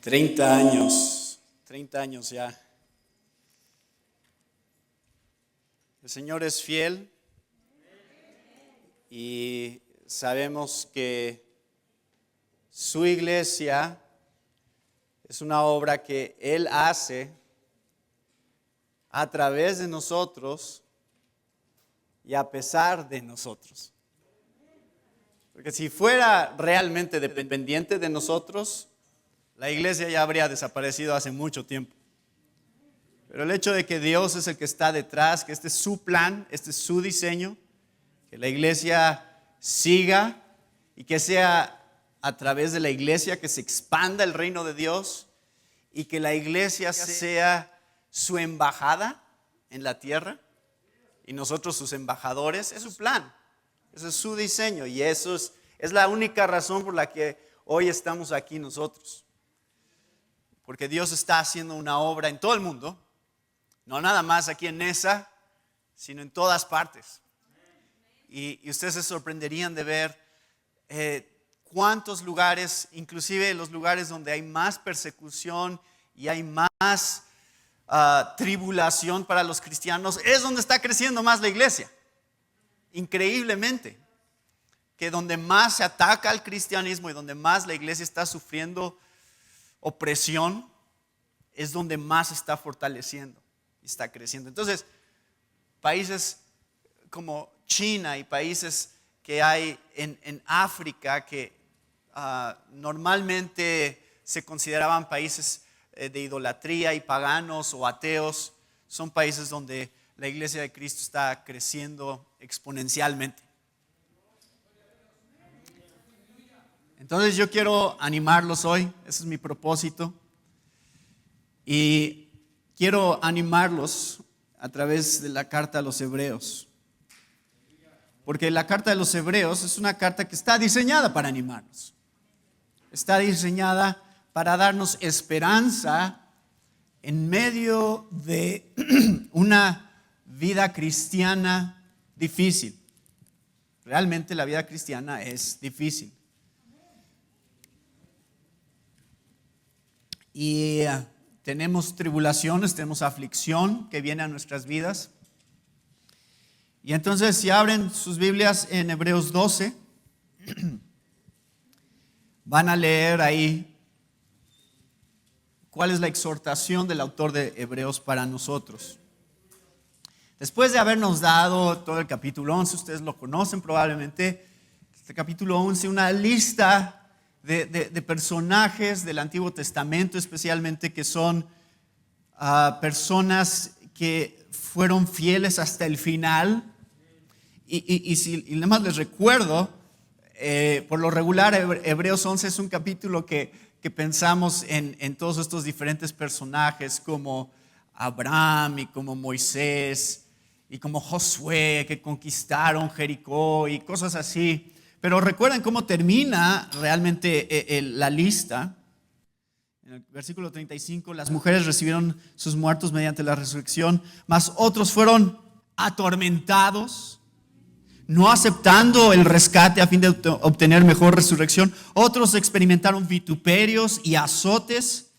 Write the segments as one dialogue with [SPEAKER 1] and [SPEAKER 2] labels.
[SPEAKER 1] 30 años ya. El Señor es fiel y sabemos que su iglesia es una obra que Él hace a través de nosotros y a pesar de nosotros. Porque si fuera realmente dependiente de nosotros, la iglesia ya habría desaparecido hace mucho tiempo. Pero el hecho de que Dios es el que está detrás, que este es su plan, este es su diseño, que la iglesia siga y que sea a través de la iglesia que se expanda el reino de Dios y que la iglesia sea su embajada en la tierra y nosotros sus embajadores, es su plan, ese es su diseño y eso es la única razón por la que hoy estamos aquí nosotros. Porque Dios está haciendo una obra en todo el mundo, no nada más aquí en Nesa, sino en todas partes. Y ustedes se sorprenderían de ver cuántos lugares, inclusive los lugares donde hay más persecución y hay más tribulación para los cristianos, es donde está creciendo más la iglesia. Increíblemente, que donde más se ataca al cristianismo y donde más la iglesia está sufriendo opresión, es donde más se está fortaleciendo y está creciendo. Entonces, países como China y países que hay en África que normalmente se consideraban países de idolatría y paganos o ateos, son países donde la iglesia de Cristo está creciendo exponencialmente. Entonces yo quiero animarlos hoy, ese es mi propósito, y quiero animarlos a través de la carta a los Hebreos, porque la carta de los Hebreos es una carta que está diseñada para animarnos, está diseñada para darnos esperanza en medio de una vida cristiana difícil. Realmente la vida cristiana es difícil. Y tenemos tribulaciones, tenemos aflicción que viene a nuestras vidas. Y entonces si abren sus Biblias en Hebreos 12, van a leer ahí cuál es la exhortación del autor de Hebreos para nosotros. Después de habernos dado todo el capítulo 11, ustedes lo conocen probablemente, este capítulo 11, una lista de personajes del Antiguo Testamento, especialmente que son personas que fueron fieles hasta el final. Y nada más les recuerdo, por lo regular Hebreos 11 es un capítulo que pensamos en todos estos diferentes personajes como Abraham y como Moisés y como Josué que conquistaron Jericó y cosas así. Pero recuerden cómo termina realmente la lista. En el versículo 35, las mujeres recibieron sus muertos mediante la resurrección, mas otros fueron atormentados, no aceptando el rescate a fin de obtener mejor resurrección. Otros experimentaron vituperios y azotes,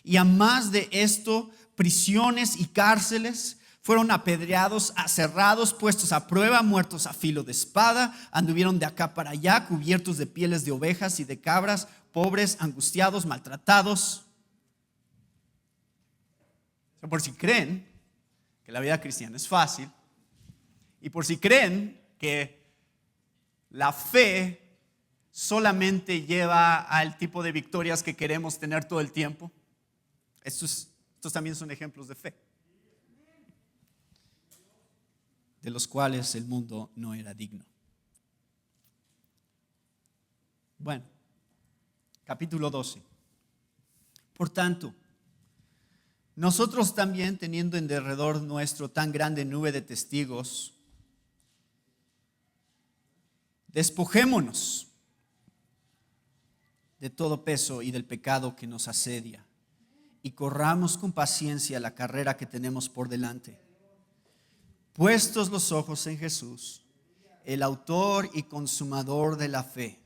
[SPEAKER 1] y a más de esto, prisiones y cárceles. Fueron apedreados, aserrados, puestos a prueba, muertos a filo de espada. Anduvieron de acá para allá, cubiertos de pieles de ovejas y de cabras, pobres, angustiados, maltratados. Por si creen que la vida cristiana es fácil, y por si creen que la fe solamente lleva al tipo de victorias que queremos tener todo el tiempo, estos también son ejemplos de fe, de los cuales el mundo no era digno. Bueno, capítulo 12. Por tanto, nosotros también, teniendo en derredor nuestro tan grande nube de testigos, despojémonos de todo peso y del pecado que nos asedia y corramos con paciencia la carrera que tenemos por delante. Puestos los ojos en Jesús, el autor y consumador de la fe,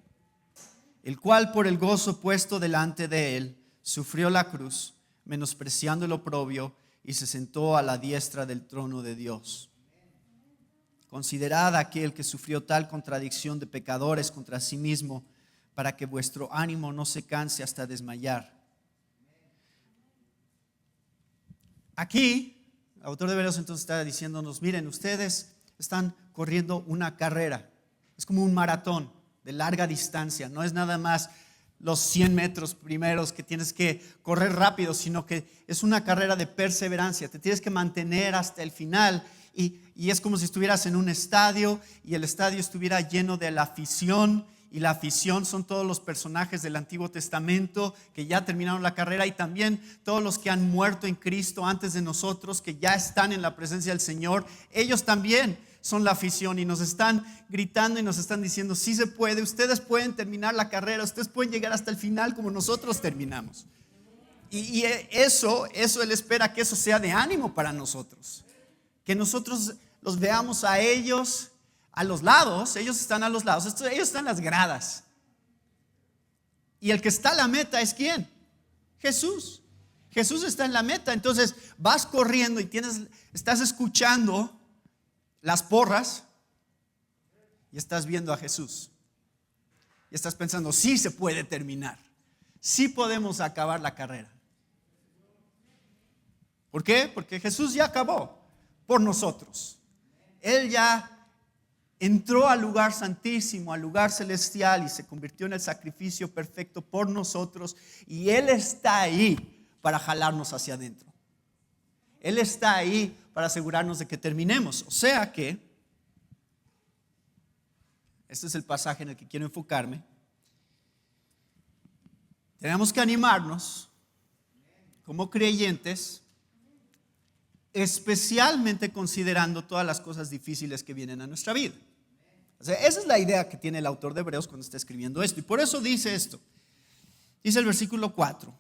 [SPEAKER 1] el cual por el gozo puesto delante de él sufrió la cruz, menospreciando el oprobio, y se sentó a la diestra del trono de Dios. Considerad aquel que sufrió tal contradicción de pecadores contra sí mismo, para que vuestro ánimo no se canse hasta desmayar. Aquí, el autor de Hebreos entonces está diciéndonos, miren, ustedes están corriendo una carrera, es como un maratón de larga distancia, no es nada más los 100 metros primeros que tienes que correr rápido, sino que es una carrera de perseverancia, te tienes que mantener hasta el final y es como si estuvieras en un estadio y el estadio estuviera lleno de la afición, y la afición son todos los personajes del Antiguo Testamento que ya terminaron la carrera, y también todos los que han muerto en Cristo antes de nosotros, que ya están en la presencia del Señor. Ellos también son la afición y nos están gritando y nos están diciendo, sí se puede, ustedes pueden terminar la carrera, ustedes pueden llegar hasta el final como nosotros terminamos. Y eso Él espera que eso sea de ánimo para nosotros, que nosotros los veamos a ellos a los lados. Ellos están a los lados, ellos están en las gradas, y el que está a la meta es ¿quién? Jesús. Jesús está en la meta. Entonces vas corriendo y estás escuchando las porras y estás viendo a Jesús y estás pensando, sí se puede terminar, sí podemos acabar la carrera. ¿Por qué? Porque Jesús ya acabó por nosotros. Él ya entró al lugar santísimo, al lugar celestial, y se convirtió en el sacrificio perfecto por nosotros, y Él está ahí para jalarnos hacia adentro. Él está ahí para asegurarnos de que terminemos. O sea que, este es el pasaje en el que quiero enfocarme, tenemos que animarnos como creyentes, especialmente considerando todas las cosas difíciles que vienen a nuestra vida. O sea, esa es la idea que tiene el autor de Hebreos cuando está escribiendo esto, y por eso dice esto. Dice el versículo 4: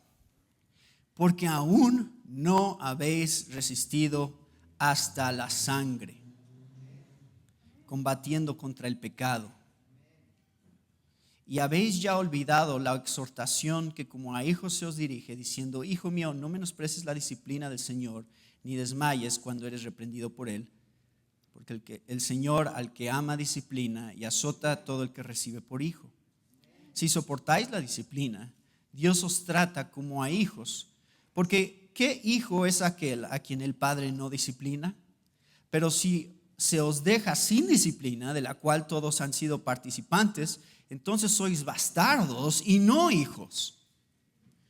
[SPEAKER 1] porque aún no habéis resistido hasta la sangre, combatiendo contra el pecado, y habéis ya olvidado la exhortación que como a hijos se os dirige, diciendo, hijo mío, no menosprecies la disciplina del Señor, ni desmayes cuando eres reprendido por Él, porque el Señor al que ama disciplina y azota a todo el que recibe por hijo. Si soportáis la disciplina, Dios os trata como a hijos. Porque ¿qué hijo es aquel a quien el Padre no disciplina? Pero si se os deja sin disciplina, de la cual todos han sido participantes, entonces sois bastardos y no hijos.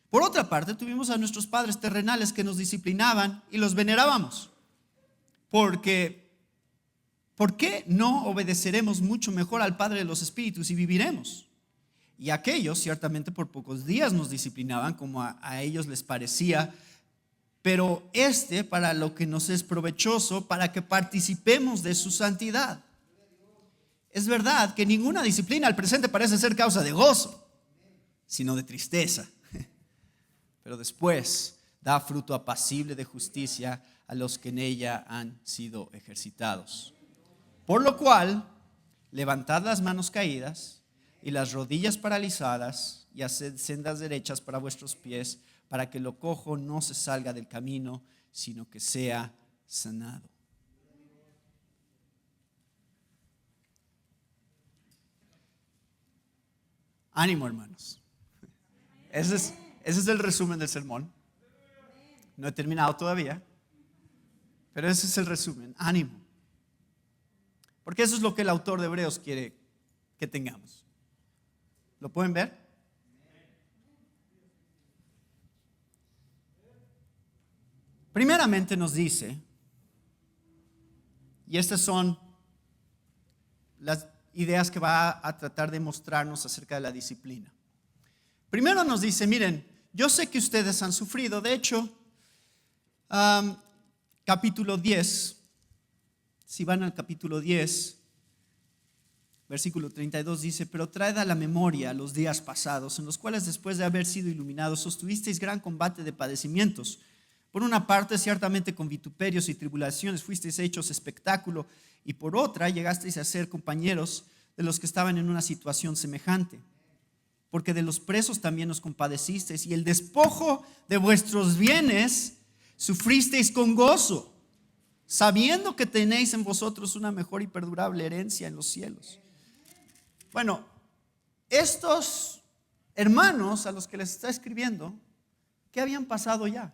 [SPEAKER 1] Por otra parte, tuvimos a nuestros padres terrenales que nos disciplinaban y los venerábamos. ¿Por qué no obedeceremos mucho mejor al Padre de los Espíritus y viviremos? Y aquellos ciertamente por pocos días nos disciplinaban como a ellos les parecía, pero para lo que nos es provechoso, para que participemos de su santidad. Es verdad que ninguna disciplina al presente parece ser causa de gozo, sino de tristeza. Pero después da fruto apacible de justicia a los que en ella han sido ejercitados. Por lo cual, levantad las manos caídas y las rodillas paralizadas, y haced sendas derechas para vuestros pies, para que lo cojo no se salga del camino, sino que sea sanado. Ánimo, hermanos. Ese es el resumen del sermón. No he terminado todavía, pero ese es el resumen. Ánimo. Porque eso es lo que el autor de Hebreos quiere que tengamos. ¿Lo pueden ver? Primeramente nos dice, y estas son las ideas que va a tratar de mostrarnos acerca de la disciplina. Primero nos dice, miren, yo sé que ustedes han sufrido. De hecho, capítulo 10, si van al capítulo 10, versículo 32 dice, pero traed a la memoria los días pasados, en los cuales después de haber sido iluminados, sostuvisteis gran combate de padecimientos. Por una parte, ciertamente con vituperios y tribulaciones fuisteis hechos espectáculo, y por otra, llegasteis a ser compañeros de los que estaban en una situación semejante.
[SPEAKER 2] porque de los presos también os compadecisteis, y el despojo de vuestros bienes sufristeis con gozo, sabiendo que tenéis en vosotros una mejor y perdurable herencia en los cielos. Bueno, estos hermanos a los que les está escribiendo, ¿qué habían pasado ya?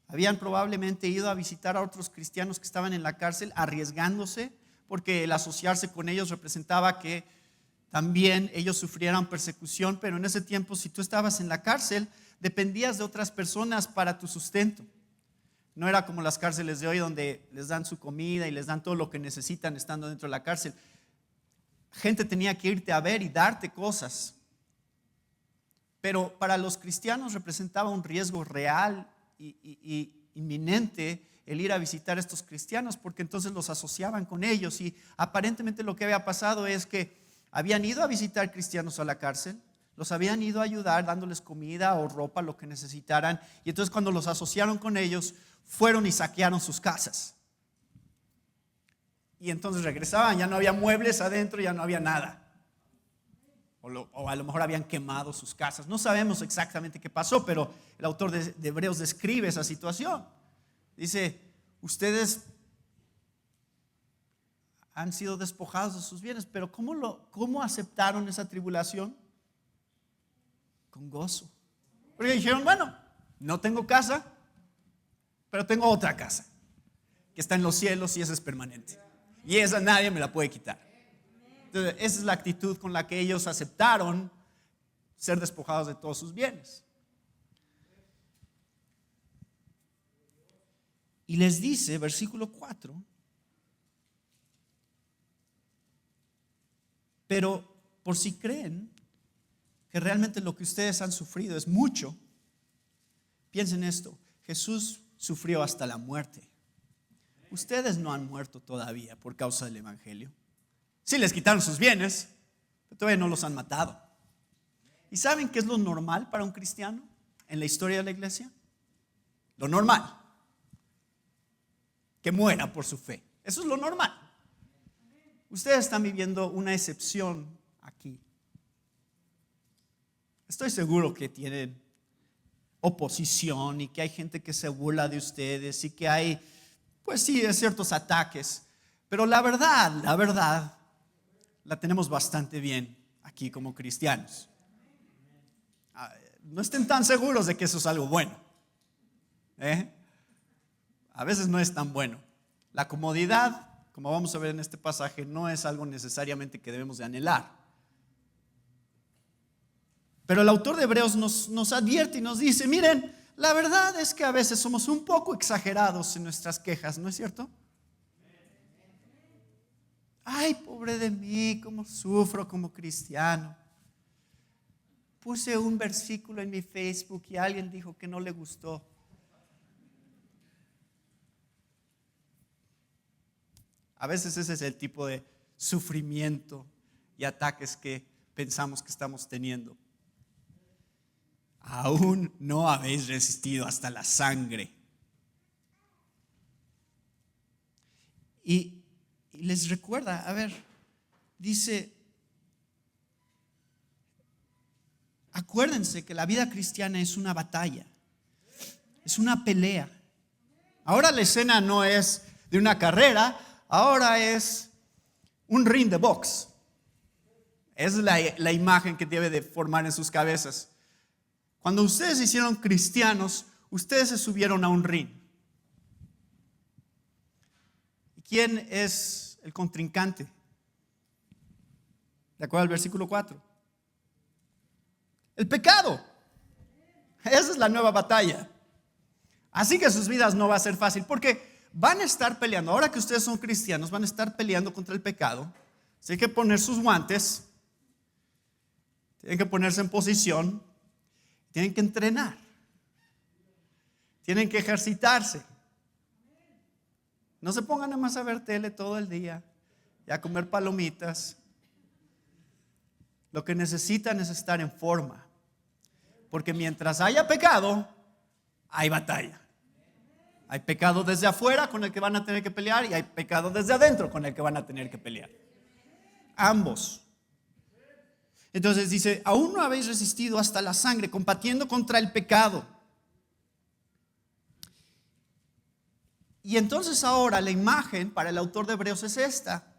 [SPEAKER 2] Habían probablemente ido a visitar a otros cristianos que estaban en la cárcel, arriesgándose, porque el asociarse con ellos representaba que también ellos sufrieran persecución. Pero en ese tiempo, si tú estabas en la cárcel, dependías de otras personas para tu sustento. No era como las cárceles de hoy, donde les dan su comida y les dan todo lo que necesitan estando dentro de la cárcel. Gente tenía que irte a ver y darte cosas. Pero para los cristianos representaba un riesgo real y inminente el ir a visitar a estos cristianos, porque entonces los asociaban con ellos. Y aparentemente lo que había pasado es que habían ido a visitar cristianos a la cárcel, los habían ido a ayudar dándoles comida o ropa, lo que necesitaran, y entonces cuando los asociaron con ellos, fueron y saquearon sus casas. Y entonces regresaban, ya no había muebles adentro, ya no había nada. O a lo mejor habían quemado sus casas. No sabemos exactamente qué pasó, pero el autor de Hebreos describe esa situación. Dice, ustedes han sido despojados de sus bienes, pero ¿cómo aceptaron esa tribulación? Con gozo. Porque dijeron, bueno, no tengo casa, pero tengo otra casa que está en los cielos y esa es permanente. Y esa nadie me la puede quitar. Entonces, esa es la actitud con la que ellos aceptaron ser despojados de todos sus bienes. Y les dice, versículo 4, pero por si creen que realmente lo que ustedes han sufrido es mucho, piensen esto: Jesús sufrió hasta la muerte. Ustedes no han muerto todavía por causa del evangelio. Sí les quitaron sus bienes, pero todavía no los han matado. ¿Y saben qué es lo normal para un cristiano en la historia de la iglesia? Lo normal: que muera por su fe. Eso es lo normal. Ustedes están viviendo una excepción aquí. Estoy seguro que tienen oposición y que hay gente que se burla de ustedes y que hay, pues sí, ciertos ataques. Pero la verdad, la tenemos bastante bien aquí como cristianos. No estén tan seguros de que eso es algo bueno. A veces no es tan bueno. La comodidad, como vamos a ver en este pasaje, no es algo necesariamente que debemos de anhelar. Pero el autor de Hebreos nos advierte y nos dice, miren, la verdad es que a veces somos un poco exagerados en nuestras quejas, ¿no es cierto? Ay, pobre de mí, cómo sufro como cristiano. Puse un versículo en mi Facebook y alguien dijo que no le gustó. A veces ese es el tipo de sufrimiento y ataques que pensamos que estamos teniendo. Aún no habéis resistido hasta la sangre. Y les recuerda, a ver, dice, acuérdense que la vida cristiana es una batalla, es una pelea. Ahora la escena no es de una carrera, ahora es un ring de box. Es la imagen que debe de formar en sus cabezas. Cuando ustedes se hicieron cristianos, ustedes se subieron a un ring. ¿Y quién es el contrincante? De acuerdo al versículo 4. El pecado. Esa es la nueva batalla. Así que sus vidas no va a ser fácil, porque van a estar peleando. Ahora que ustedes son cristianos, van a estar peleando contra el pecado. Así que hay que poner sus guantes, tienen que ponerse en posición, tienen que entrenar, tienen que ejercitarse. No se pongan nada más a ver tele todo el día y a comer palomitas. Lo que necesitan es estar en forma, porque mientras haya pecado, hay batalla. Hay pecado desde afuera con el que van a tener que pelear y hay pecado desde adentro con el que van a tener que pelear. Ambos. Entonces dice, aún no habéis resistido hasta la sangre, combatiendo contra el pecado. Y entonces ahora la imagen para el autor de Hebreos es esta.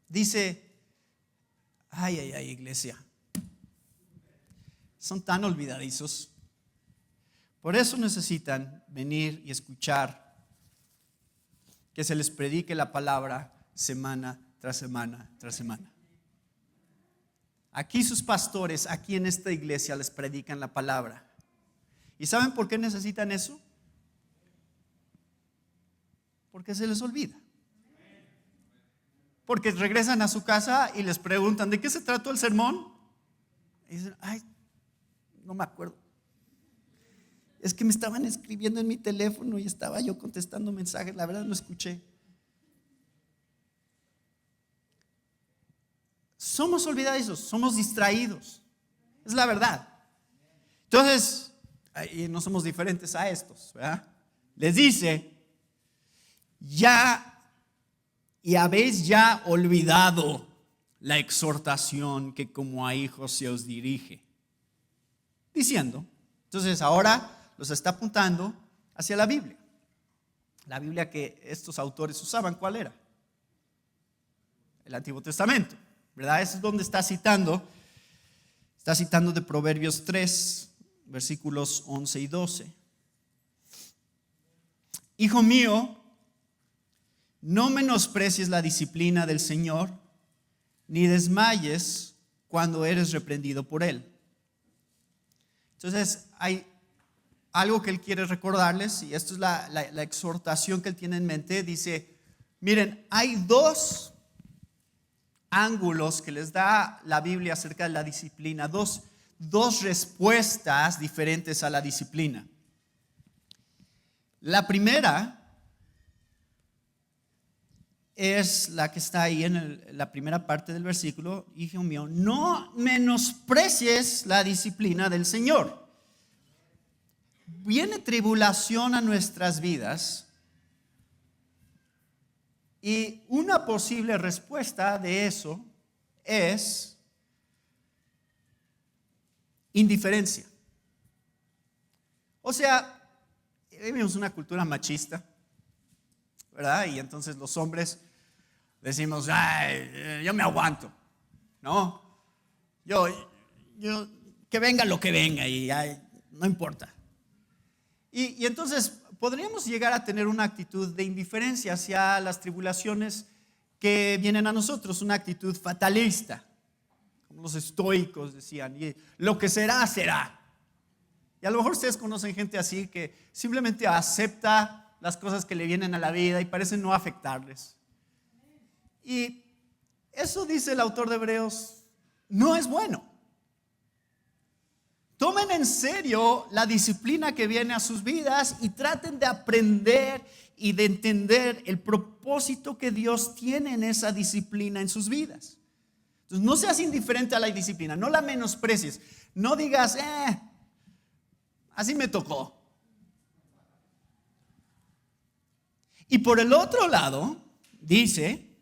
[SPEAKER 2] Dice, ay, iglesia, son tan olvidadizos. Por eso necesitan venir y escuchar que se les predique la palabra semana tras semana tras semana. Aquí sus pastores, aquí en esta iglesia les predican la palabra. ¿Y saben por qué necesitan eso? Porque se les olvida. Porque regresan a su casa y les preguntan, ¿de qué se trató el sermón? Y dicen, ay, no me acuerdo. Es que me estaban escribiendo en mi teléfono y estaba yo contestando mensajes, la verdad no escuché. Somos olvidadizos, somos distraídos. Es la verdad. Entonces, y no somos diferentes a estos, ¿verdad? Les dice, habéis ya olvidado la exhortación que como a hijos se os dirige. Diciendo, entonces ahora los está apuntando hacia la Biblia. La Biblia que estos autores usaban, ¿cuál era? El Antiguo Testamento, ¿verdad? Eso es donde está citando. Está citando de Proverbios 3, versículos 11 y 12. Hijo mío, no menosprecies la disciplina del Señor, ni desmayes cuando eres reprendido por Él. Entonces hay algo que Él quiere recordarles, y esto es la exhortación que Él tiene en mente. Dice, miren, hay dos ángulos que les da la Biblia acerca de la disciplina, dos respuestas diferentes a la disciplina. La primera es la que está ahí en la primera parte del versículo. Hijo mío, no menosprecies la disciplina del Señor. Viene tribulación a nuestras vidas y una posible respuesta de eso es indiferencia. O sea, vivimos una cultura machista, ¿verdad? Y entonces los hombres decimos, ay, yo me aguanto, ¿no? Yo que venga lo que venga y ay, no importa. Y entonces podríamos llegar a tener una actitud de indiferencia hacia las tribulaciones que vienen a nosotros, una actitud fatalista, como los estoicos decían, y lo que será, será. Y a lo mejor ustedes conocen gente así que simplemente acepta las cosas que le vienen a la vida y parecen no afectarles. Y eso, dice el autor de Hebreos, no es bueno. Tomen en serio la disciplina que viene a sus vidas y traten de aprender y de entender el propósito que Dios tiene en esa disciplina en sus vidas. Entonces, no seas indiferente a la disciplina, no la menosprecies, no digas, así me tocó. Y por el otro lado, dice,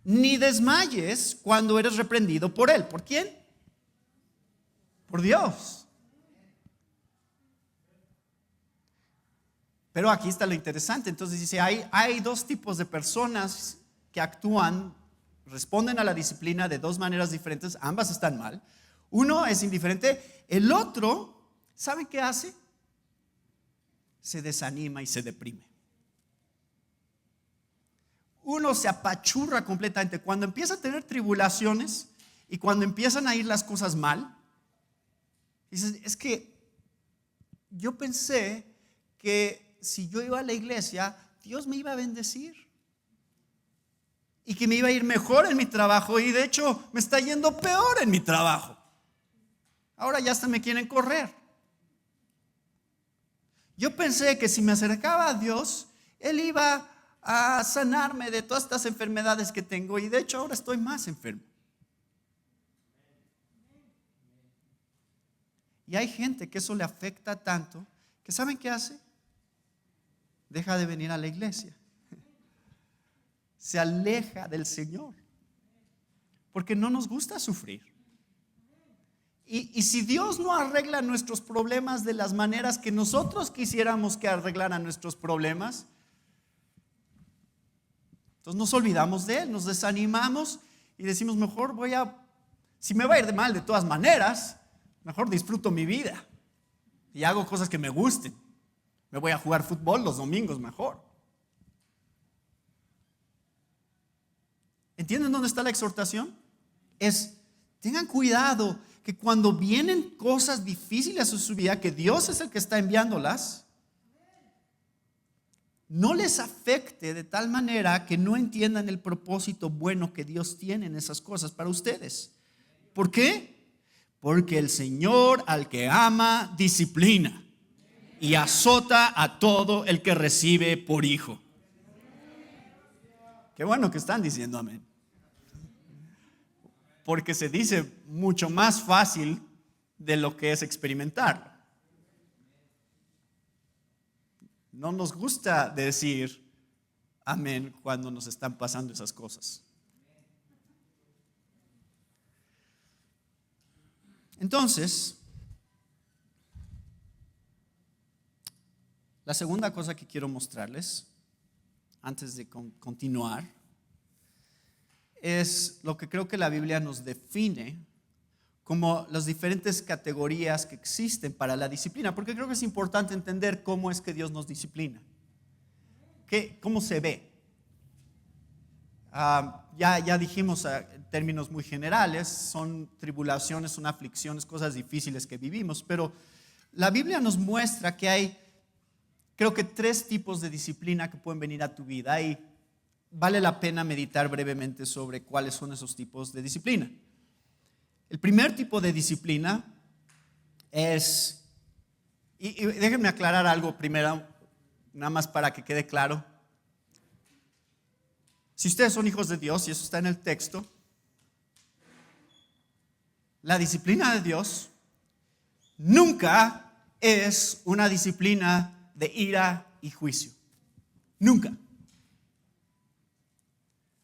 [SPEAKER 2] ni desmayes cuando eres reprendido por Él. ¿Por quién? Por Dios. Pero aquí está lo interesante. Entonces dice, hay dos tipos de personas que actúan, responden a la disciplina de dos maneras diferentes. Ambas están mal. Uno es indiferente. El otro, ¿saben qué hace? Se desanima y se deprime. Uno se apachurra completamente. Cuando empieza a tener tribulaciones y cuando empiezan a ir las cosas mal, dices, es que yo pensé que si yo iba a la iglesia, Dios me iba a bendecir y que me iba a ir mejor en mi trabajo, y de hecho me está yendo peor en mi trabajo. Ahora ya hasta me quieren correr. Yo pensé que si me acercaba a Dios, Él iba a sanarme de todas estas enfermedades que tengo, y de hecho ahora estoy más enfermo. Y hay gente que eso le afecta tanto que ¿saben qué hace? Deja de venir a la iglesia. Se aleja del Señor. porque no nos gusta sufrir. Y si Dios no arregla nuestros problemas de las maneras que nosotros quisiéramos que arreglaran nuestros problemas, entonces nos olvidamos de Él, nos desanimamos y decimos, mejor si me va a ir de mal de todas maneras, mejor disfruto mi vida y hago cosas que me gusten. Me voy a jugar fútbol los domingos mejor. ¿Entienden dónde está la exhortación? Tengan cuidado que cuando vienen cosas difíciles a su vida, que Dios es el que está enviándolas, no les afecte de tal manera que no entiendan el propósito bueno que Dios tiene en esas cosas para ustedes. ¿Por qué? Porque el Señor al que ama disciplina y azota a todo el que recibe por hijo. Qué bueno que están diciendo amén. Porque se dice mucho más fácil de lo que es experimentarlo. No nos gusta decir amén cuando nos están pasando esas cosas. Entonces, la segunda cosa que quiero mostrarles, antes de continuar, es lo que creo que la Biblia nos define como las diferentes categorías que existen para la disciplina, porque creo que es importante entender cómo es que Dios nos disciplina, cómo se ve. Ya dijimos en términos muy generales, son tribulaciones, son aflicciones, cosas difíciles que vivimos, pero la Biblia nos muestra que hay, creo que 3 tipos de disciplina que pueden venir a tu vida y vale la pena meditar brevemente sobre cuáles son esos tipos de disciplina. El primer tipo de disciplina es, y déjenme aclarar algo primero, nada más para que quede claro. Si ustedes son hijos de Dios, y eso está en el texto, la disciplina de Dios nunca es una disciplina de ira y juicio. Nunca.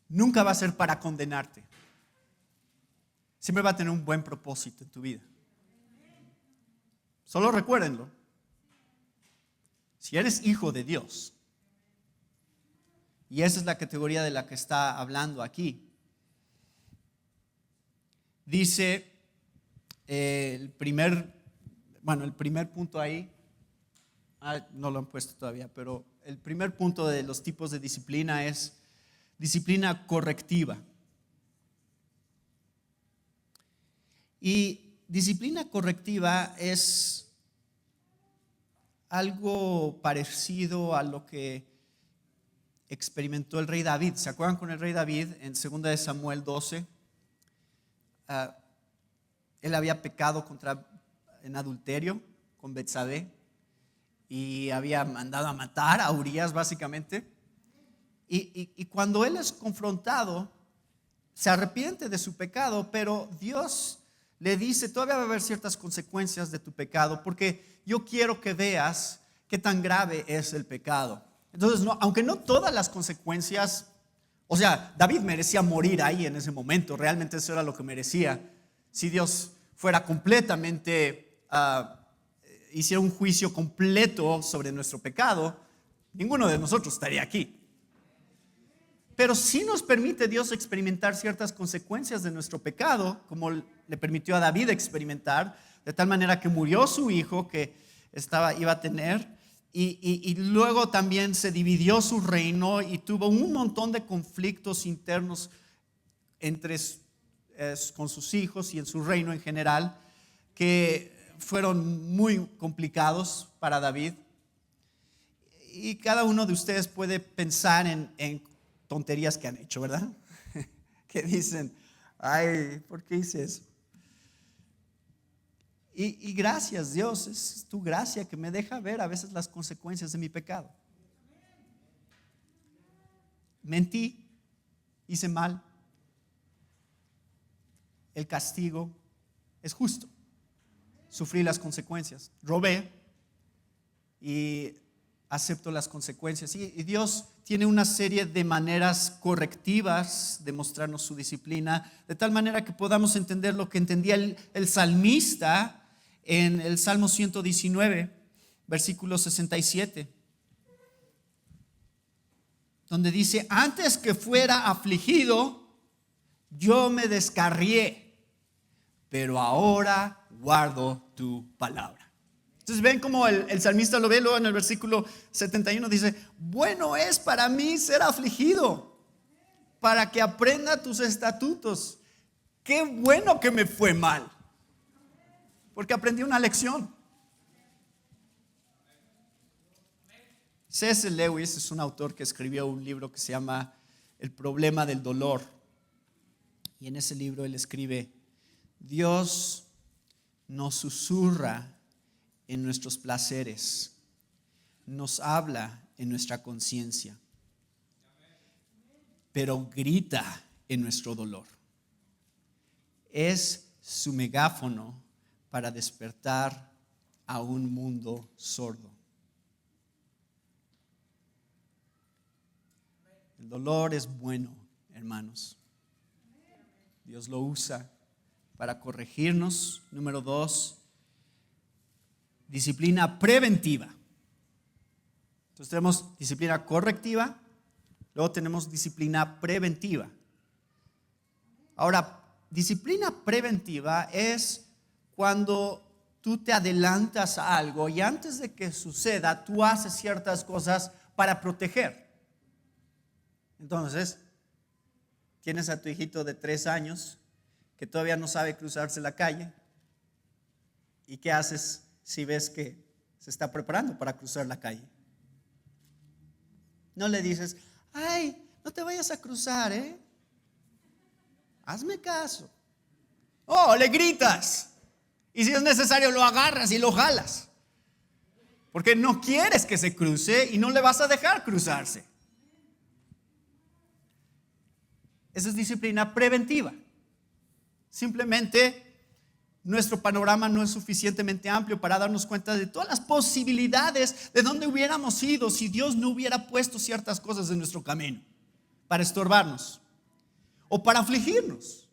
[SPEAKER 2] Nunca va a ser para condenarte. Siempre va a tener un buen propósito en tu vida. Solo recuérdenlo. Si eres hijo de Dios, y esa es la categoría de la que está hablando aquí, dice el primer punto ahí, no lo han puesto todavía, pero el primer punto de los tipos de disciplina es disciplina correctiva. Y disciplina correctiva es algo parecido a lo que experimentó el rey David. ¿Se acuerdan con el rey David en 2 de Samuel 12? Él había pecado en adulterio con Betsabé y había mandado a matar a Urías básicamente. Y cuando él es confrontado, se arrepiente de su pecado, pero Dios le dice, todavía va a haber ciertas consecuencias de tu pecado, porque yo quiero que veas qué tan grave es el pecado. Entonces, aunque no todas las consecuencias, o sea, David merecía morir ahí en ese momento, realmente eso era lo que merecía. Si Dios fuera completamente, hiciera un juicio completo sobre nuestro pecado, ninguno de nosotros estaría aquí. Pero sí nos permite Dios experimentar ciertas consecuencias de nuestro pecado, como le permitió a David experimentar, de tal manera que murió su hijo que iba a tener, y luego también se dividió su reino y tuvo un montón de conflictos internos con sus hijos y en su reino en general, que fueron muy complicados para David. Y cada uno de ustedes puede pensar en tonterías que han hecho, ¿verdad? Que dicen, ay, ¿por qué hice eso? Y gracias Dios, es tu gracia que me deja ver a veces las consecuencias de mi pecado. Mentí, hice mal. El castigo es justo. Sufrí las consecuencias. Robé y acepto las consecuencias. Y Dios tiene una serie de maneras correctivas de mostrarnos su disciplina, de tal manera que podamos entender lo que entendía el salmista en el Salmo 119, versículo 67, donde dice: antes que fuera afligido, yo me descarrié, pero ahora guardo tu palabra. Entonces ven cómo el salmista lo ve. Luego en el versículo 71 dice: bueno es para mí ser afligido, para que aprenda tus estatutos. Qué bueno que me fue mal, porque aprendí una lección. C.S. Lewis es un autor que escribió un libro que se llama El problema del dolor. Y en ese libro él escribe: Dios nos susurra en nuestros placeres, nos habla en nuestra conciencia, pero grita en nuestro dolor. Es su megáfono para despertar a un mundo sordo. El dolor es bueno, hermanos. Dios lo usa para corregirnos. Número 2, disciplina preventiva. Entonces tenemos disciplina correctiva, luego tenemos disciplina preventiva. Ahora, disciplina preventiva es cuando tú te adelantas a algo y antes de que suceda, tú haces ciertas cosas para proteger. Entonces, tienes a tu hijito de 3 años que todavía no sabe cruzarse la calle. ¿Y qué haces si ves que se está preparando para cruzar la calle? No le dices: ay, no te vayas a cruzar, hazme caso. Oh, le gritas. Y si es necesario lo agarras y lo jalas, porque no quieres que se cruce y no le vas a dejar cruzarse. Esa es disciplina preventiva. Simplemente nuestro panorama no es suficientemente amplio para darnos cuenta de todas las posibilidades de dónde hubiéramos ido si Dios no hubiera puesto ciertas cosas en nuestro camino para estorbarnos o para afligirnos.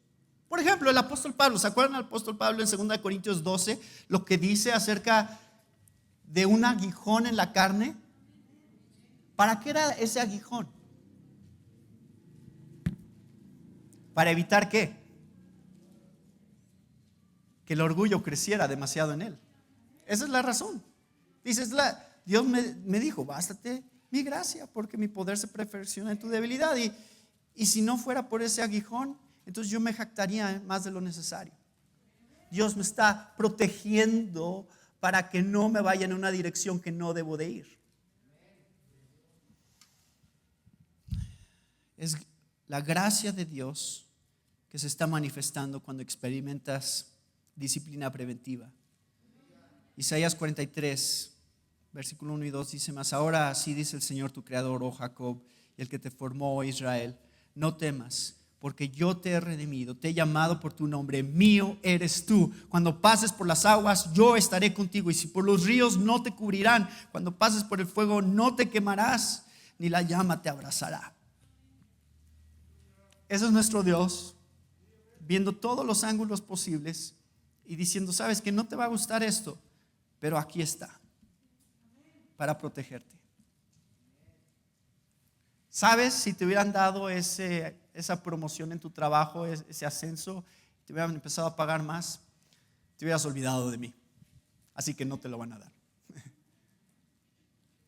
[SPEAKER 2] Por ejemplo, el apóstol Pablo, ¿se acuerdan del apóstol Pablo en 2 Corintios 12? Lo que dice acerca de un aguijón en la carne. ¿Para qué era ese aguijón? ¿Para evitar qué? Que el orgullo creciera demasiado en él. Esa es la razón. Dices: Dios me dijo: bástate mi gracia, porque mi poder se perfecciona en tu debilidad. Y si no fuera por ese aguijón, entonces yo me jactaría más de lo necesario. Dios me está protegiendo para que no me vaya en una dirección que no debo de ir. Es la gracia de Dios que se está manifestando cuando experimentas disciplina preventiva. Isaías 43, versículo 1 y 2 dice: mas ahora así dice el Señor tu creador, oh Jacob, y el que te formó, oh Israel: no temas, porque yo te he redimido, te he llamado por tu nombre, mío eres tú. Cuando pases por las aguas, yo estaré contigo, y si por los ríos, no te cubrirán. Cuando pases por el fuego, no te quemarás, ni la llama te abrazará. Ese es nuestro Dios, viendo todos los ángulos posibles y diciendo: sabes que no te va a gustar esto, pero aquí está para protegerte. ¿Sabes? Si te hubieran dado esa promoción en tu trabajo, ese ascenso, te hubieran empezado a pagar más, te hubieras olvidado de mí. Así que no te lo van a dar.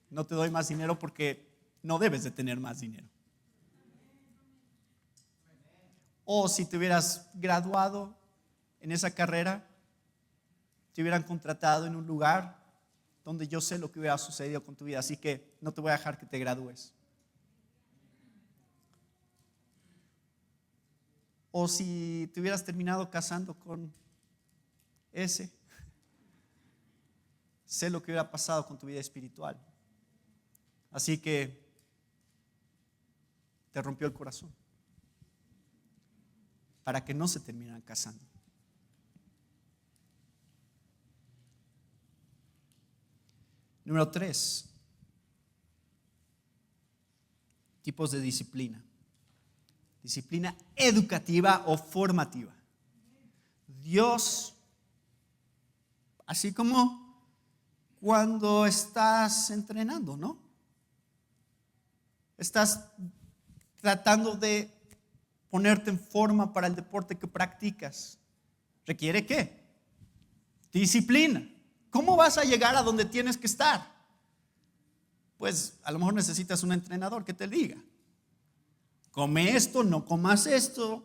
[SPEAKER 2] No te doy más dinero porque no debes de tener más dinero. O si te hubieras graduado en esa carrera, te hubieran contratado en un lugar donde yo sé lo que hubiera sucedido con tu vida, así que no te voy a dejar que te gradúes. O si te hubieras terminado casando con ese, sé lo que hubiera pasado con tu vida espiritual. Así que te rompió el corazón para que no se terminaran casando. Número 3, tipos de disciplina. Disciplina educativa o formativa. Dios, así como cuando estás entrenando, ¿no? Estás tratando de ponerte en forma para el deporte que practicas. ¿Requiere qué? Disciplina. ¿Cómo vas a llegar a donde tienes que estar? Pues a lo mejor necesitas un entrenador que te diga: come esto, no comas esto,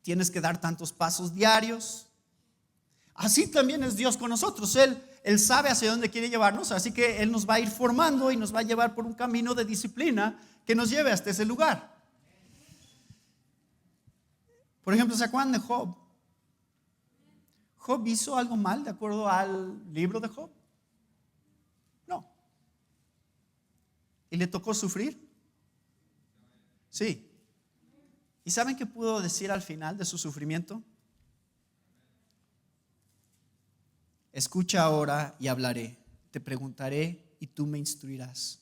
[SPEAKER 2] tienes que dar tantos pasos diarios. Así también es Dios con nosotros. Él sabe hacia dónde quiere llevarnos, así que Él nos va a ir formando y nos va a llevar por un camino de disciplina que nos lleve hasta ese lugar. Por ejemplo, ¿se acuerdan de Job? ¿Job hizo algo mal de acuerdo al libro de Job? No. ¿Y le tocó sufrir? Sí. ¿Y saben qué pudo decir al final de su sufrimiento? Escucha ahora y hablaré, te preguntaré y tú me instruirás.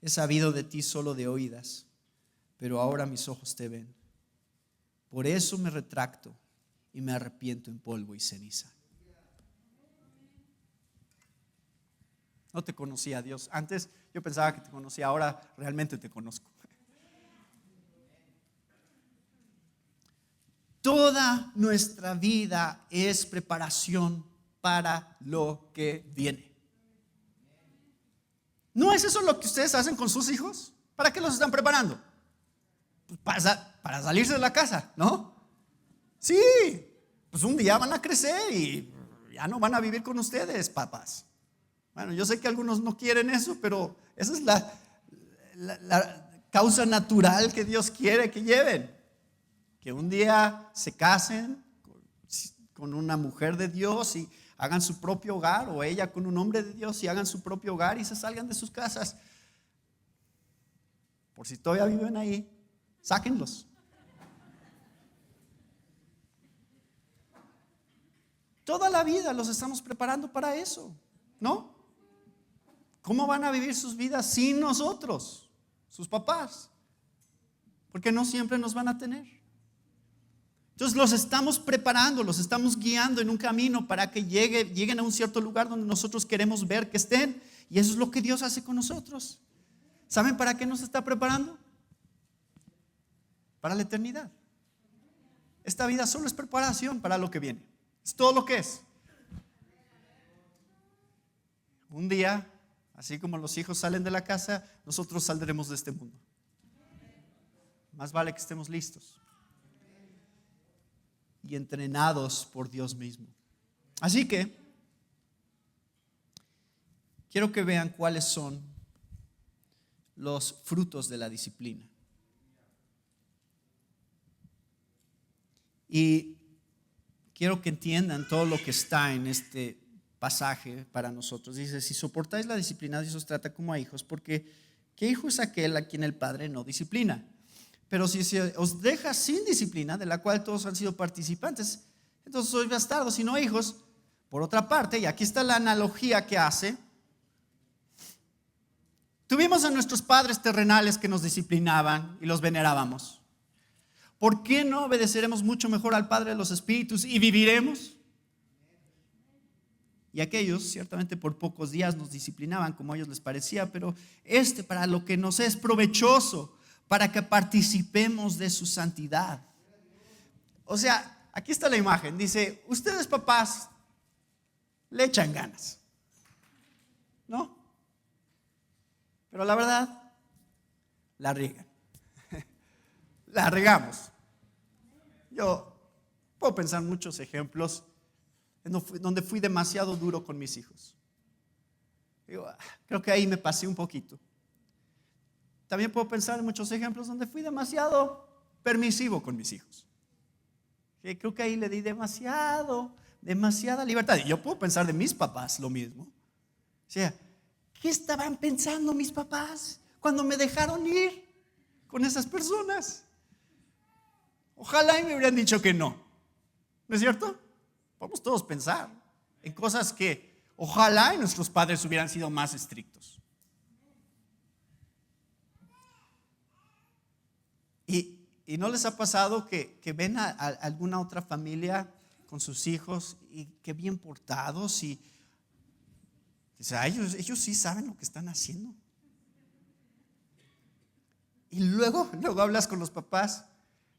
[SPEAKER 2] He sabido de ti solo de oídas, pero ahora mis ojos te ven. Por eso me retracto y me arrepiento en polvo y ceniza. No te conocía, Dios. Antes yo pensaba que te conocía, ahora realmente te conozco. Toda nuestra vida es preparación para lo que viene. ¿No es eso lo que ustedes hacen con sus hijos? ¿Para qué los están preparando? Para salirse de la casa, ¿no? Sí, pues un día van a crecer y ya no van a vivir con ustedes, papás. Bueno, yo sé que algunos no quieren eso, pero esa es la causa natural que Dios quiere que lleven. Que un día se casen con una mujer de Dios y hagan su propio hogar, o ella con un hombre de Dios y hagan su propio hogar y se salgan de sus casas. Por si todavía viven ahí, sáquenlos. Toda la vida los estamos preparando para eso, ¿no? ¿Cómo van a vivir sus vidas sin nosotros, sus papás? Porque no siempre nos van a tener. Entonces los estamos preparando, los estamos guiando en un camino para que lleguen a un cierto lugar donde nosotros queremos ver que estén. Y eso es lo que Dios hace con nosotros. ¿Saben para qué nos está preparando? Para la eternidad. Esta vida solo es preparación para lo que viene. Es todo lo que es. Un día, así como los hijos salen de la casa, nosotros saldremos de este mundo. Más vale que estemos listos y entrenados por Dios mismo. Así que quiero que vean cuáles son los frutos de la disciplina. Y quiero que entiendan todo lo que está en este pasaje para nosotros. Dice: si soportáis la disciplina, Dios os trata como a hijos, porque ¿qué hijo es aquel a quien el Padre no disciplina? Pero si se os deja sin disciplina, de la cual todos han sido participantes, entonces sois bastardos y no hijos. Por otra parte, y aquí está la analogía que hace, tuvimos a nuestros padres terrenales que nos disciplinaban y los venerábamos. ¿Por qué no obedeceremos mucho mejor al Padre de los Espíritus y viviremos? Y aquellos ciertamente por pocos días nos disciplinaban como a ellos les parecía, pero para lo que nos es provechoso, para que participemos de su santidad. O sea, aquí está la imagen. Dice: ustedes, papás, le echan ganas, ¿no? Pero la verdad, la riegan. La regamos. Yo puedo pensar en muchos ejemplos donde fui demasiado duro con mis hijos. Creo que ahí me pasé un poquito. También puedo pensar en muchos ejemplos donde fui demasiado permisivo con mis hijos. Creo que ahí le di demasiada libertad. Y yo puedo pensar de mis papás lo mismo. O sea, ¿qué estaban pensando mis papás cuando me dejaron ir con esas personas? Ojalá y me hubieran dicho que no. ¿No es cierto? Podemos todos pensar en cosas que ojalá y nuestros padres hubieran sido más estrictos. Y no les ha pasado que ven a alguna otra familia con sus hijos y que bien portados y dice, ellos sí saben lo que están haciendo. Y luego hablas con los papás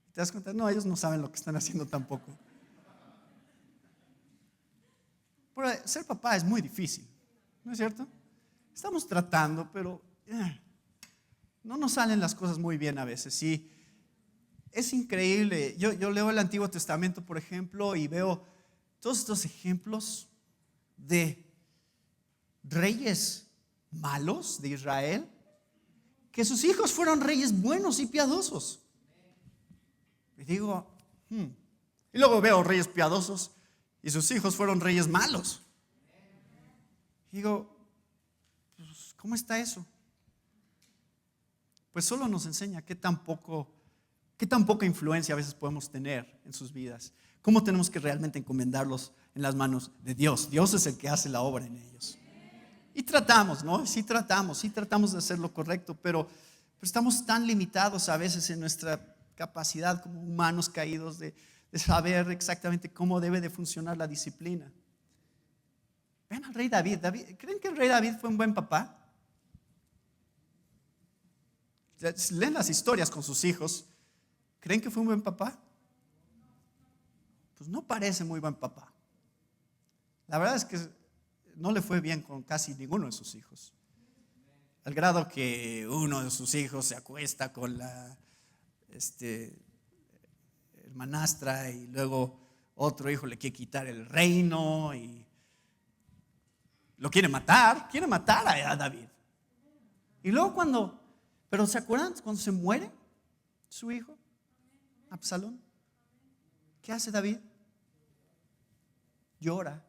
[SPEAKER 2] y te das cuenta, no, ellos no saben lo que están haciendo tampoco. Pero ser papá es muy difícil, ¿no es cierto? Estamos tratando, pero no nos salen las cosas muy bien a veces. Sí, es increíble. Yo leo el Antiguo Testamento, por ejemplo, y veo todos estos ejemplos de reyes malos de Israel, que sus hijos fueron reyes buenos y piadosos. Y digo, y luego veo reyes piadosos y sus hijos fueron reyes malos. Y digo, pues, ¿cómo está eso? Pues solo nos enseña qué tan poca influencia a veces podemos tener en sus vidas. Cómo tenemos que realmente encomendarlos en las manos de Dios. Dios es el que hace la obra en ellos. Y tratamos, ¿no? Sí tratamos de hacer lo correcto, pero estamos tan limitados a veces en nuestra capacidad como humanos caídos de saber exactamente cómo debe de funcionar la disciplina. Ven al rey David. ¿Creen que el rey David fue un buen papá? Leen las historias con sus hijos. ¿Creen que fue un buen papá? Pues no parece muy buen papá. La verdad es que no le fue bien con casi ninguno de sus hijos. Al grado que uno de sus hijos se acuesta con la hermanastra y luego otro hijo le quiere quitar el reino y lo quiere matar a David. Y luego pero ¿se acuerdan cuando se muere su hijo, Absalón? ¿Qué hace David? Llora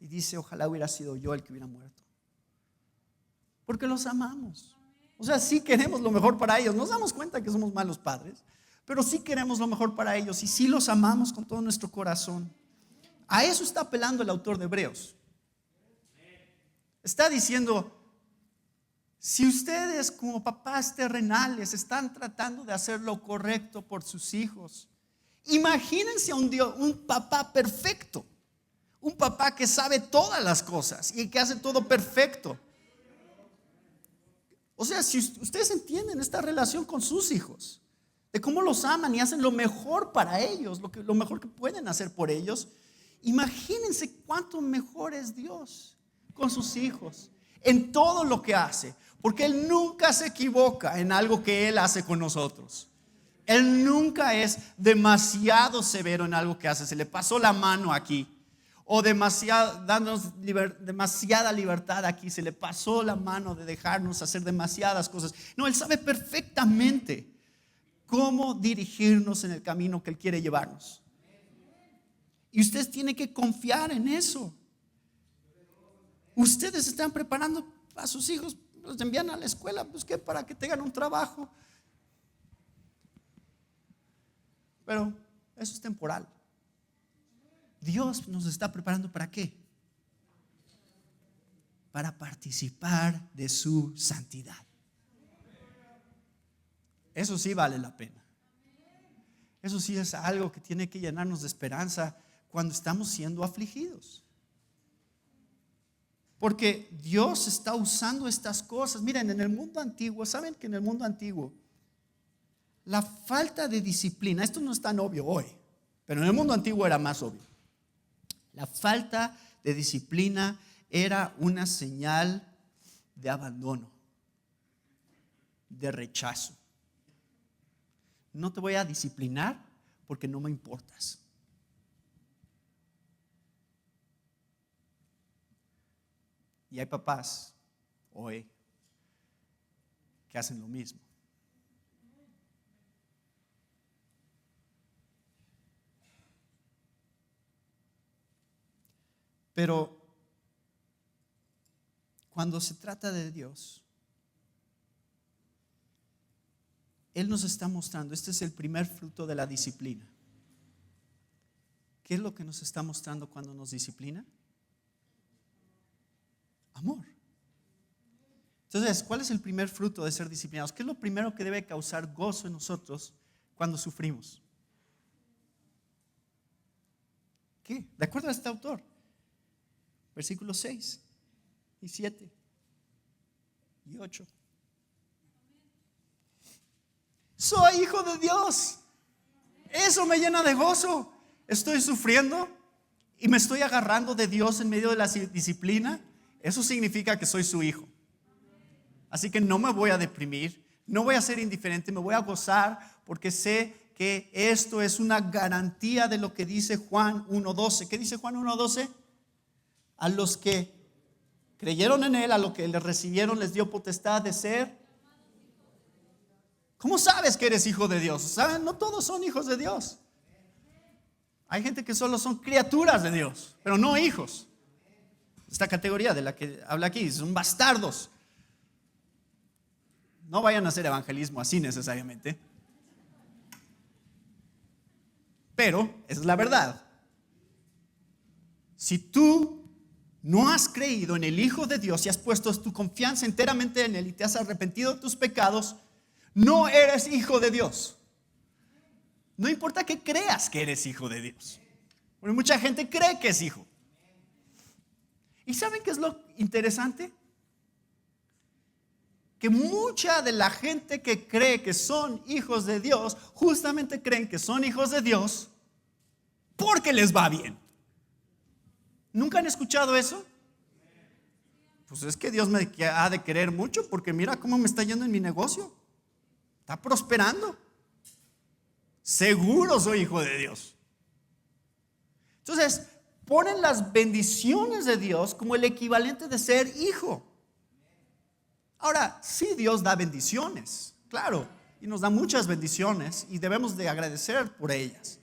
[SPEAKER 2] y dice, ojalá hubiera sido yo el que hubiera muerto. Porque los amamos. O sea, sí queremos lo mejor para ellos. Nos damos cuenta que somos malos padres, pero sí queremos lo mejor para ellos y sí los amamos con todo nuestro corazón. A eso está apelando el autor de Hebreos. Está diciendo, si ustedes como papás terrenales están tratando de hacer lo correcto por sus hijos, imagínense a un papá perfecto, un papá que sabe todas las cosas y que hace todo perfecto. O sea, si ustedes entienden esta relación con sus hijos, de cómo los aman y hacen lo mejor para ellos, lo mejor que pueden hacer por ellos, imagínense cuánto mejor es Dios con sus hijos en todo lo que hace, porque Él nunca se equivoca en algo que Él hace con nosotros. Él nunca es demasiado severo en algo que hace. Se le pasó la mano aquí, o dándonos demasiada libertad aquí. Se le pasó la mano de dejarnos hacer demasiadas cosas. No, Él sabe perfectamente cómo dirigirnos en el camino que Él quiere llevarnos. Y ustedes tienen que confiar en eso. Ustedes están preparando a sus hijos, los envían a la escuela, pues que para que tengan un trabajo. Pero eso es temporal. Dios nos está preparando ¿para qué? Para participar de su santidad. Eso sí vale la pena. Eso sí es algo que tiene que llenarnos de esperanza cuando estamos siendo afligidos. Porque Dios está usando estas cosas. Miren, en el mundo antiguo, ¿saben que en el mundo antiguo la falta de disciplina, esto no es tan obvio hoy, pero en el mundo antiguo era más obvio. La falta de disciplina era una señal de abandono, de rechazo. No te voy a disciplinar porque no me importas. Y hay papás hoy que hacen lo mismo. Pero cuando se trata de Dios, Él nos está mostrando, este es el primer fruto de la disciplina. ¿Qué es lo que nos está mostrando cuando nos disciplina? Amor. Entonces, ¿cuál es el primer fruto de ser disciplinados? ¿Qué es lo primero que debe causar gozo en nosotros cuando sufrimos. ¿Qué? De acuerdo a este autor, versículos 6 y 7 y 8. Soy hijo de Dios. Eso me llena de gozo. Estoy sufriendo y me estoy agarrando de Dios en medio de la disciplina. Eso significa que soy su hijo. Así que no me voy a deprimir, no voy a ser indiferente, me voy a gozar porque sé que esto es una garantía de lo que dice Juan 1:12. ¿Qué dice Juan 1:12? A los que creyeron en Él, a los que le recibieron, les dio potestad de ser. ¿Cómo sabes que eres hijo de Dios? ¿Saben? No todos son hijos de Dios. Hay gente que solo son criaturas de Dios, pero no hijos. Esta categoría de la que habla aquí son bastardos. No vayan a hacer evangelismo así necesariamente. Pero esa es la verdad. Si tú no has creído en el Hijo de Dios y has puesto tu confianza enteramente en Él y te has arrepentido de tus pecados, no eres hijo de Dios. No importa que creas que eres hijo de Dios. Porque mucha gente cree que es hijo. ¿Y saben qué es lo interesante? Que mucha de la gente que cree que son hijos de Dios, justamente creen que son hijos de Dios porque les va bien. ¿Nunca han escuchado eso? Pues es que Dios me ha de querer mucho porque mira cómo me está yendo en mi negocio. Está prosperando. Seguro soy hijo de Dios. Entonces, ponen las bendiciones de Dios como el equivalente de ser hijo. Ahora, sí, Dios da bendiciones, claro, y nos da muchas bendiciones y debemos de agradecer por ellas.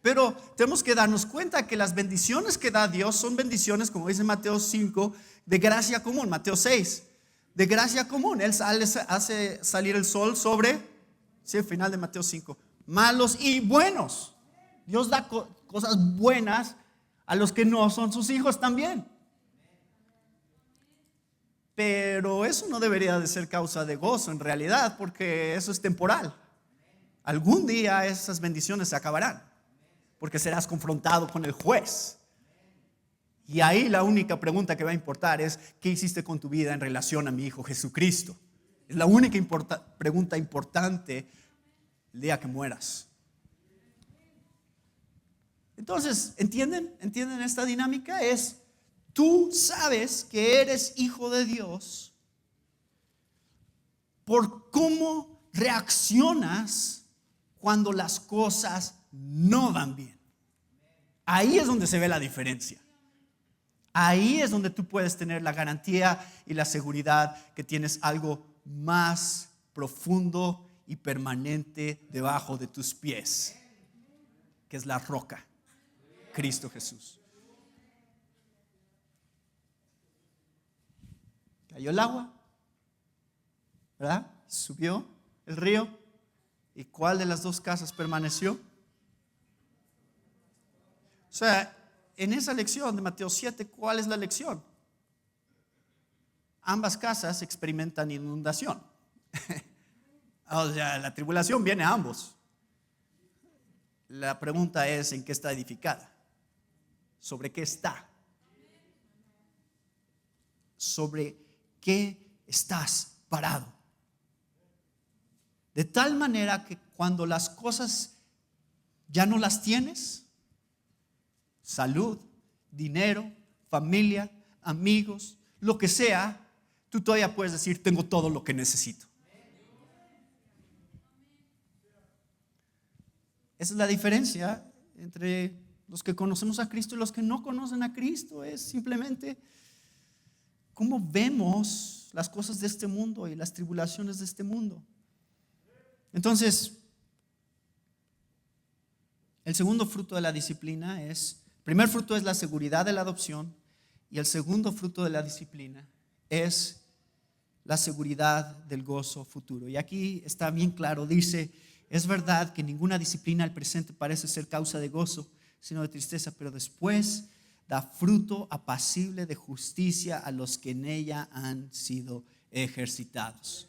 [SPEAKER 2] Pero tenemos que darnos cuenta que las bendiciones que da Dios son bendiciones, como dice Mateo 5, de gracia común. Mateo 6, de gracia común. Él hace salir el sol sobre, sí, el final de Mateo 5, malos y buenos. Dios da cosas buenas a los que no son sus hijos también. Pero eso no debería de ser causa de gozo en realidad, porque eso es temporal. Algún día esas bendiciones se acabarán, porque serás confrontado con el juez. Y ahí la única pregunta que va a importar es: ¿qué hiciste con tu vida en relación a mi Hijo Jesucristo? Es la única pregunta importante el día que mueras. Entonces, ¿entienden? ¿Entienden esta dinámica? Es: tú sabes que eres hijo de Dios por cómo reaccionas cuando las cosas no van bien. Ahí es donde se ve la diferencia. Ahí es donde tú puedes tener la garantía y la seguridad que tienes algo más profundo y permanente debajo de tus pies, que es la roca, Cristo Jesús. Cayó el agua, ¿verdad? Subió el río. ¿Y cuál de las dos casas permaneció? O sea, en esa lección de Mateo 7, ¿cuál es la lección? Ambas casas experimentan inundación. O sea, la tribulación viene a ambos. La pregunta es: ¿en qué está edificada? ¿Sobre qué está? ¿Sobre qué estás parado? De tal manera que cuando las cosas ya no las tienes, salud, dinero, familia, amigos, lo que sea, tú todavía puedes decir: tengo todo lo que necesito. Esa es la diferencia entre los que conocemos a Cristo y los que no conocen a Cristo. Es simplemente cómo vemos las cosas de este mundo y las tribulaciones de este mundo. Entonces, el segundo fruto de la disciplina es: el primer fruto es la seguridad de la adopción, y el segundo fruto de la disciplina es la seguridad del gozo futuro. Y aquí está bien claro, dice: es verdad que ninguna disciplina al presente parece ser causa de gozo, sino de tristeza, pero después da fruto apacible de justicia a los que en ella han sido ejercitados.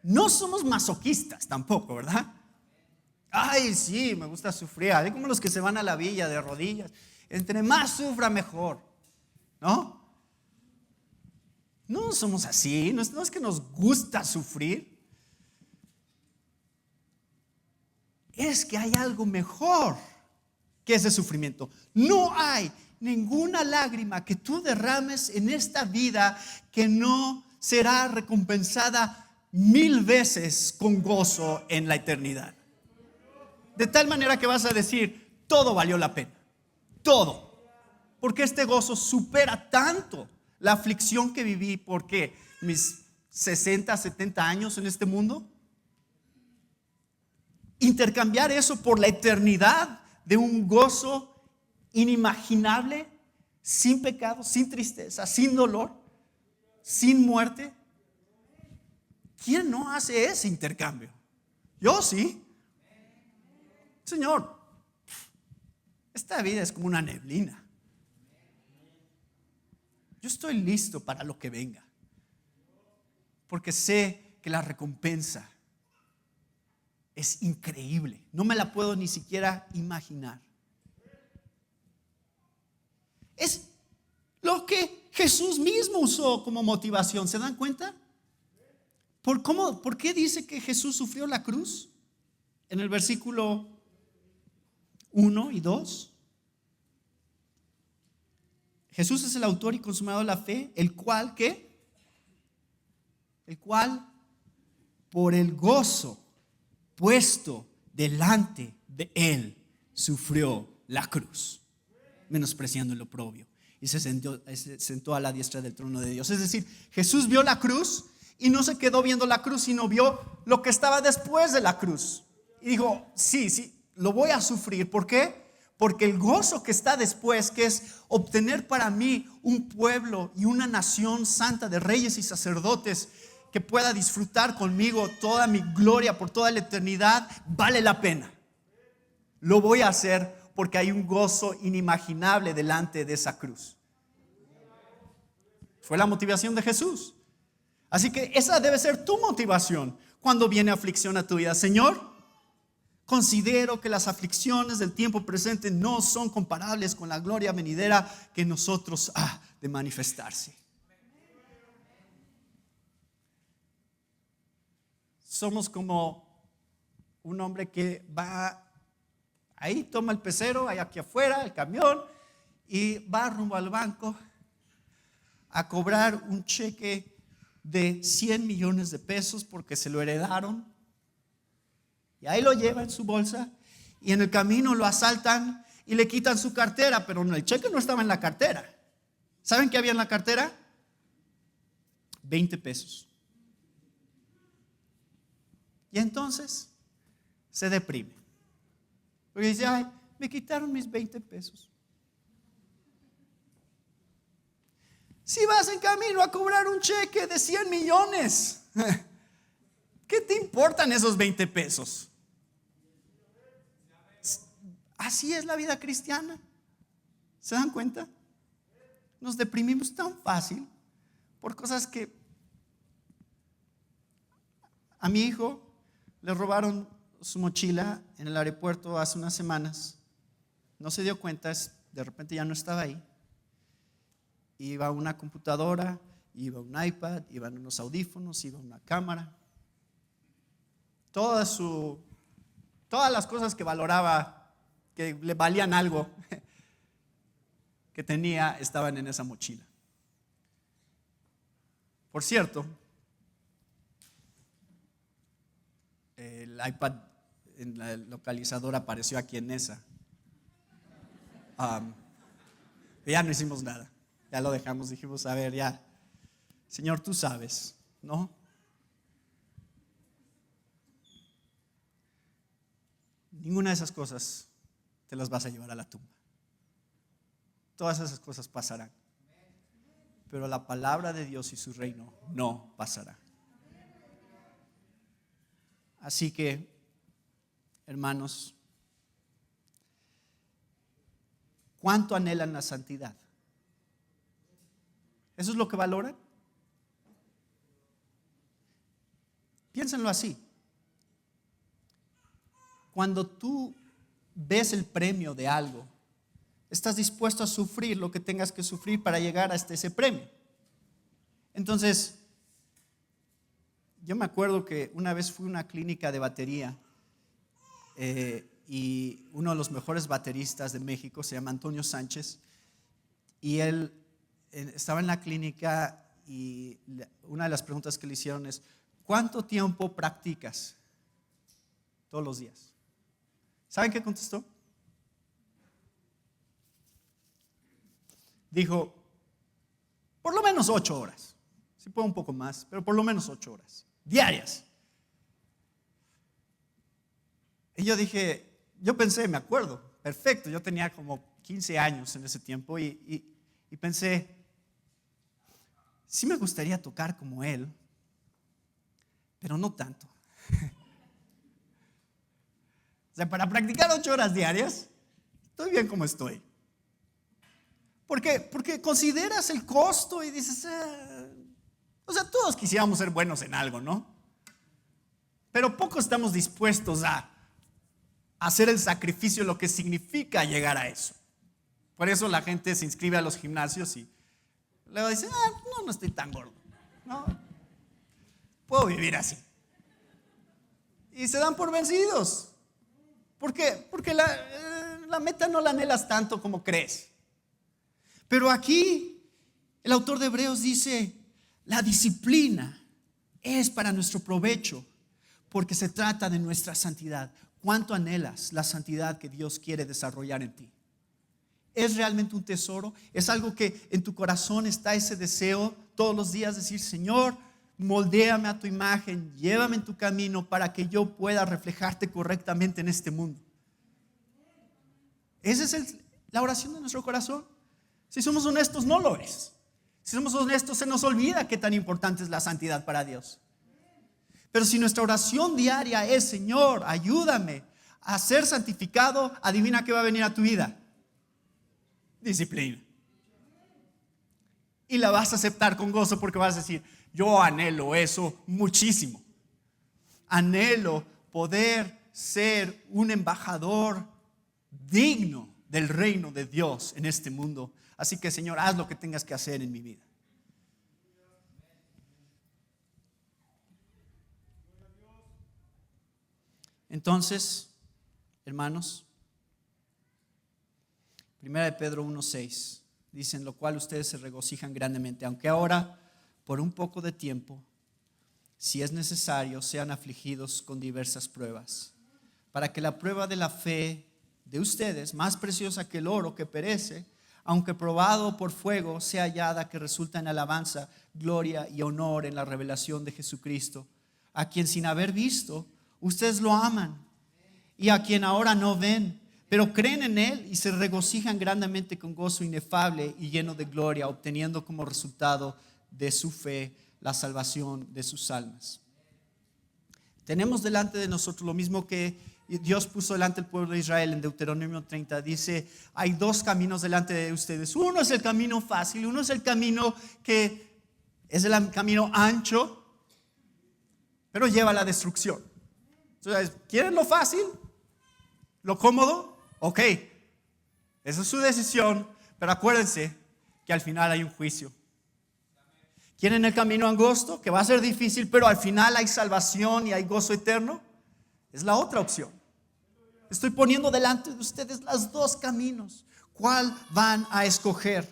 [SPEAKER 2] no somos masoquistas tampoco, ¿verdad? Ay, sí, me gusta sufrir. Hay como los que se van a la villa de rodillas. Entre más sufra, mejor, ¿no? No somos así, no es que nos gusta sufrir. Es que hay algo mejor que ese sufrimiento. No hay ninguna lágrima que tú derrames en esta vida que no será recompensada 1000 veces con gozo en la eternidad. De tal manera que vas a decir, todo valió la pena, todo. Porque este gozo supera tanto la aflicción que viví, porque mis 60, 70 años en este mundo. Intercambiar eso por la eternidad de un gozo inimaginable, sin pecado, sin tristeza, sin dolor, sin muerte. ¿Quién no hace ese intercambio? Yo sí. Señor, esta vida es como una neblina. Yo estoy listo para lo que venga, porque sé que la recompensa es increíble. No me la puedo ni siquiera imaginar. Es lo que Jesús mismo usó como motivación. ¿Se dan cuenta? ¿Por qué dice que Jesús sufrió la cruz? En el versículo 1 y 2. Jesús es el autor y consumador de la fe, el cual, ¿qué? El cual, por el gozo puesto delante de él, sufrió la cruz, menospreciando el oprobio, y se sentó a la diestra del trono de Dios. Es decir, Jesús vio la cruz y no se quedó viendo la cruz, sino vio lo que estaba después de la cruz. Y dijo, sí, lo voy a sufrir. ¿Por qué? Porque el gozo que está después, que es obtener para mí un pueblo y una nación santa de reyes y sacerdotes, que pueda disfrutar conmigo toda mi gloria por toda la eternidad, vale la pena. Lo voy a hacer porque hay un gozo inimaginable delante de esa cruz. Fue la motivación de Jesús. Así que esa debe ser tu motivación cuando viene aflicción a tu vida. Señor, considero que las aflicciones del tiempo presente no son comparables con la gloria venidera que nosotros ha de manifestarse. Somos como un hombre que va ahí, toma el pecero, ahí aquí afuera, el camión, y va rumbo al banco a cobrar un cheque de 100 millones de pesos porque se lo heredaron. Y ahí lo lleva en su bolsa, y en el camino lo asaltan y le quitan su cartera, pero el cheque no estaba en la cartera. ¿Saben qué había en la cartera? 20 pesos. Y entonces se deprime, porque dice, ay, me quitaron mis 20 pesos. Si vas en camino a cobrar un cheque de 100 millones, ¿qué te importan esos 20 pesos? Así es la vida cristiana. ¿Se dan cuenta? Nos deprimimos tan fácil por cosas que a mi hijo le robaron su mochila en el aeropuerto hace unas semanas. No se dio cuenta, de repente ya no estaba ahí. Iba una computadora, iba un iPad, iban unos audífonos, iba una cámara. Todas las cosas que valoraba, que le valían algo, que tenía, estaban en esa mochila. Por cierto, el iPad en la localizadora apareció aquí en esa. Ya no hicimos nada. Ya lo dejamos, dijimos, a ver, ya, Señor, tú sabes, ¿no? Ninguna de esas cosas te las vas a llevar a la tumba. Todas esas cosas pasarán. Pero la palabra de Dios y su reino no pasará. Así que, hermanos, ¿cuánto anhelan la santidad? ¿Eso es lo que valoran? piénsenlo así. Cuando tú ves el premio de algo, estás dispuesto a sufrir lo que tengas que sufrir para llegar hasta ese premio. Entonces, yo me acuerdo que una vez fui a una clínica de batería y uno de los mejores bateristas de México se llama Antonio Sánchez, y él estaba en la clínica y una de las preguntas que le hicieron es: ¿cuánto tiempo practicas todos los días? ¿Saben qué contestó? Dijo, por lo menos 8 horas. Si puedo un poco más, pero por lo menos 8 horas diarias. Y yo pensé, me acuerdo, perfecto, yo tenía como 15 años en ese tiempo y pensé, sí me gustaría tocar como él, pero no tanto. O sea, para practicar 8 horas diarias, estoy bien como estoy. ¿Por qué? Porque consideras el costo y dices, o sea, todos quisiéramos ser buenos en algo, ¿no? Pero pocos estamos dispuestos a hacer el sacrificio, lo que significa llegar a eso. Por eso la gente se inscribe a los gimnasios y luego dice, no estoy tan gordo, ¿no? Puedo vivir así. Y se dan por vencidos. ¿Por qué? Porque la meta no la anhelas tanto como crees. Pero aquí el autor de Hebreos dice, la disciplina es para nuestro provecho porque se trata de nuestra santidad. ¿Cuánto anhelas la santidad que Dios quiere desarrollar en ti? ¿Es realmente un tesoro? ¿Es algo que en tu corazón está ese deseo todos los días decir, Señor, moldéame a tu imagen, llévame en tu camino para que yo pueda reflejarte correctamente en este mundo? Esa es la oración de nuestro corazón. Si somos honestos, no lo es. Si somos honestos, se nos olvida qué tan importante es la santidad para Dios. Pero si nuestra oración diaria es, Señor, ayúdame a ser santificado, adivina qué va a venir a tu vida: disciplina. Y la vas a aceptar con gozo porque vas a decir, yo anhelo eso muchísimo. Anhelo poder ser un embajador digno del reino de Dios en este mundo. Así que, Señor, haz lo que tengas que hacer en mi vida. Entonces, hermanos, 1 de Pedro 1:6 dice, en lo cual ustedes se regocijan grandemente, aunque ahora, por un poco de tiempo, si es necesario, sean afligidos con diversas pruebas, para que la prueba de la fe de ustedes, más preciosa que el oro que perece, aunque probado por fuego, sea hallada, que resulta en alabanza, gloria y honor en la revelación de Jesucristo, a quien sin haber visto, ustedes lo aman, y a quien ahora no ven, pero creen en Él y se regocijan grandemente con gozo inefable y lleno de gloria, obteniendo como resultado de su fe la salvación de sus almas. Tenemos delante de nosotros lo mismo que Dios puso delante del pueblo de Israel en Deuteronomio 30. Dice, hay 2 caminos delante de ustedes. Uno es el camino fácil, uno es el camino que es el camino ancho, pero lleva a la destrucción. Entonces, ¿quieren lo fácil? ¿Lo cómodo? Ok, esa es su decisión, pero acuérdense que al final hay un juicio. ¿Quieren el camino angosto? Que va a ser difícil, pero al final hay salvación y hay gozo eterno. Es la otra opción. Estoy poniendo delante de ustedes los 2 caminos. ¿Cuál van a escoger?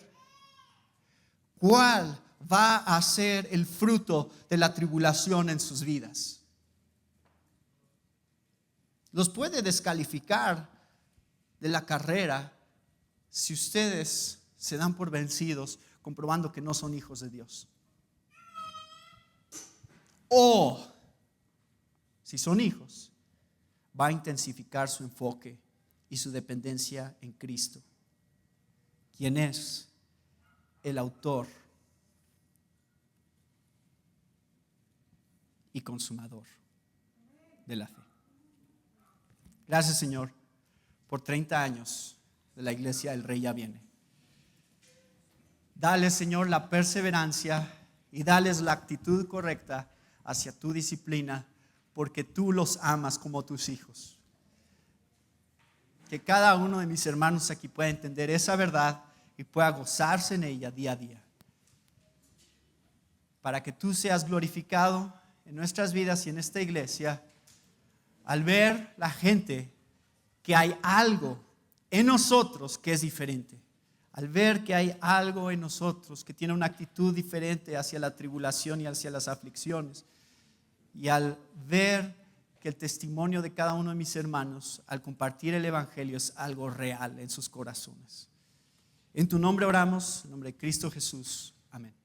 [SPEAKER 2] ¿Cuál va a ser el fruto de la tribulación en sus vidas? Los puede descalificar de la carrera si ustedes se dan por vencidos comprobando que no son hijos de Dios. O si son hijos, va a intensificar su enfoque y su dependencia en Cristo, quien es el autor y consumador de la fe. Gracias, Señor, por 30 años de la iglesia El Rey Ya Viene. Dale, Señor, la perseverancia y dales la actitud correcta hacia tu disciplina porque tú los amas como tus hijos. Que cada uno de mis hermanos aquí pueda entender esa verdad y pueda gozarse en ella día a día. Para que tú seas glorificado en nuestras vidas y en esta iglesia, al ver la gente que hay algo en nosotros que es diferente. Al ver que hay algo en nosotros que tiene una actitud diferente hacia la tribulación y hacia las aflicciones. Y al ver que el testimonio de cada uno de mis hermanos al compartir el evangelio es algo real en sus corazones. En tu nombre oramos, en nombre de Cristo Jesús. Amén.